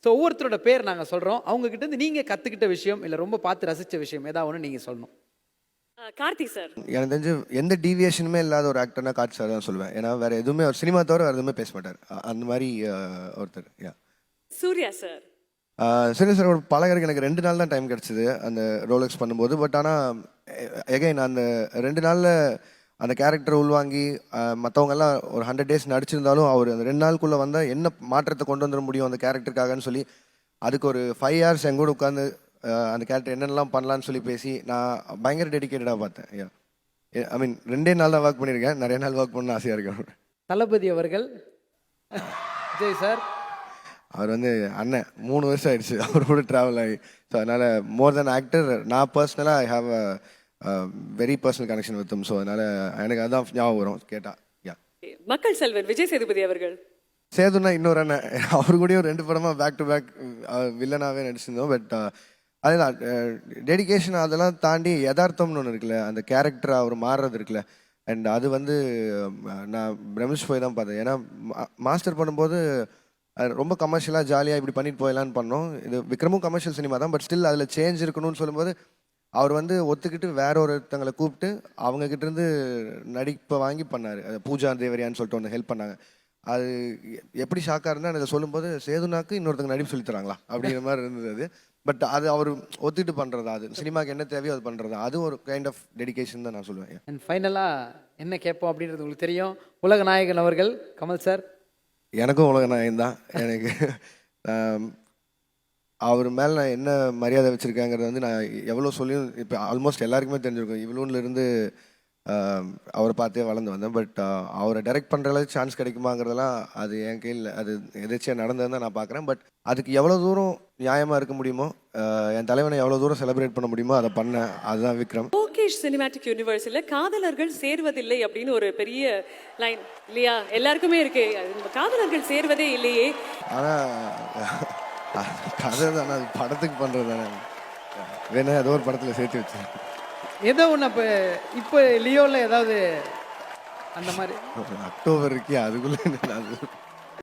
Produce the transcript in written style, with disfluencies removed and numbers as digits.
So ஒவ்வொருத்தரோட பேர் நாங்கள் சொல்கிறோம். அவங்க கிட்ட இருந்து நீங்கள் கற்றுக்கிட்ட விஷயம் இல்லை ரொம்ப பார்த்து ரசித்த விஷயம் ஏதாவது ஒன்று நீங்கள் சொல்லணும். கார்த்தி சார். எனக்கு தெரிஞ்சு எந்த டீவியேஷனுமே இல்லாத ஒரு ஆக்டர்னா கார்த்தி சார் தான் சொல்லுவேன். ஏன்னா வேற எதுவுமே அவர் சினிமா தவிர வேறு எதுவுமே பேச மாட்டார். அந்த மாதிரி ஒருத்தர். யா சூர்யா சார். சரி சார், ஒரு பழகிறதுக்கு எனக்கு 2 நாள் தான் டைம் கிடச்சிது அந்த ரோலெக்ஸ் பண்ணும்போது. பட் ஆனால் எகைன் அந்த 2 நாளில் அந்த கேரக்டர் உள்வாங்கி மற்றவங்கெல்லாம் ஒரு 100 days நடிச்சிருந்தாலும் அவர் அந்த 2 நாளுக்குள்ளே வந்தால் என்ன மாற்றத்தை கொண்டு வந்துட முடியும் அந்த கேரக்டருக்காகன்னு சொல்லி அதுக்கு ஒரு 5 hours எங்கூட உட்காந்து அந்த கேரக்டர் என்னென்னலாம் பண்ணலான்னு சொல்லி பேசி நான் பயங்கர டெடிக்கேட்டடாக பார்த்தேன். யா ஐ மீன் 2 நாள் தான் ஒர்க் பண்ணியிருக்கேன். நிறைய நாள் ஒர்க் பண்ண ஆசையாக இருக்கேன். தளபதி அவர்கள் விஜய் சார் அவர் வந்து அண்ணன் 3 வருஷம் ஆயிடுச்சு அவர் கூட ட்ராவல் ஆகி. ஸோ அதனால் மோர் தென் ஆக்டர் நான் பர்சனலாக I have a very personal connection with so அதனால் எனக்கு அதுதான் ஞாபகம் வரும் கேட்டால். யா மக்கள் செல்வன் விஜய் சேதுபதி அவர்கள். சேதுன்னா இன்னொரு அண்ணன், அவரு கூடயும் 2 படமாக பேக் டு பேக் வில்லனாகவே நடிச்சிருந்தோம். பட் அதுதான் டெடிக்கேஷன் அதெல்லாம் தாண்டி யதார்த்தம்னு ஒன்று இருக்குல்ல, அந்த கேரக்டர் அவர் மாறுறது இருக்குல்ல. அண்ட் அது வந்து நான் பிரமிச்சு போய் தான் பார்த்தேன். ஏன்னா மாஸ்டர் பண்ணும்போது ரொம்ப கமர்ஷியலாக ஜாலியாக இப்படி பண்ணிட்டு போயிடலான்னு பண்ணோம். இது விக்ரமும் கமர்ஷியல் சினிமா தான். பட் ஸ்டில் அதில் சேஞ்ச் இருக்கணும்னு சொல்லும்போது அவர் வந்து ஒத்துக்கிட்டு வேற ஒருத்தங்களை கூப்பிட்டு அவங்கக்கிட்ட இருந்து நடிப்பை வாங்கி பண்ணார். பூஜா தேவரியான்னு சொல்லிட்டு ஒன்று ஹெல்ப் பண்ணாங்க. அது எப்படி ஷாக்காக இருந்தால் அதை சொல்லும்போது சேதுனாக்கு இன்னொருத்தங்க நடிப்பு சொல்லி தராங்களா அப்படிங்கிற மாதிரி இருந்தது அது. பட் அது அவர் ஒத்துக்கிட்டு பண்ணுறதா, அது சினிமாவுக்கு என்ன தேவையோ அது பண்ணுறதா, அது ஒரு கைண்ட் ஆஃப் டெடிக்கேஷன் தான் நான் சொல்லுவேன். அண்ட் ஃபைனலாக என்ன கேட்போம் அப்படின்றது உங்களுக்கு தெரியும். உலக நாயகன் அவர்கள் கமல் சார். எனக்கும் உலக நாயகன் தான். எனக்கு அவர் மேலே நான் என்ன மரியாதை வச்சுருக்கேங்கிறத வந்து நான் எவ்வளோ சொல்லியும் இப்போ ஆல்மோஸ்ட் எல்லாருக்குமே தெரிஞ்சிருக்கும். இவ்வளோன்லேருந்து அவரை பார்த்தே வளர்ந்து வந்தேன். பட் அவரை டைரக்ட் பண்ணுற அளவுக்கு சான்ஸ் கிடைக்குமாங்கிறதெல்லாம் அது என் கையில் அது எதாச்சியாக நடந்ததுன்னு தான் நான் பார்க்குறேன். பட் அதுக்கு எவ்வளோ தூரம் நியாயமாக இருக்க முடியுமோ, என் தலைவனை எவ்வளோ தூரம் செலிப்ரேட் பண்ண முடியுமோ அதை பண்ணேன். அதுதான் விக்ரம். லோகேஷ் சினிமாட்டிக் யூனிவர்ஸில் காதலர்கள் சேர்வதில்லை அப்படின்னு ஒரு பெரிய லைன் இல்லையா? எல்லாருக்குமே இருக்கு, காதலர்கள் சேர்வதே இல்லையே. ஆனால் கதை தானே, அது படத்துக்கு பண்ணுறது தானே. வேணா ஏதோ ஒரு படத்தில் சேர்த்து வச்சேன். ஏதோ ஒன்று இப்போ லியோவில் ஏதாவது அந்த மாதிரி அக்டோபர் இருக்கே அதுக்குள்ளே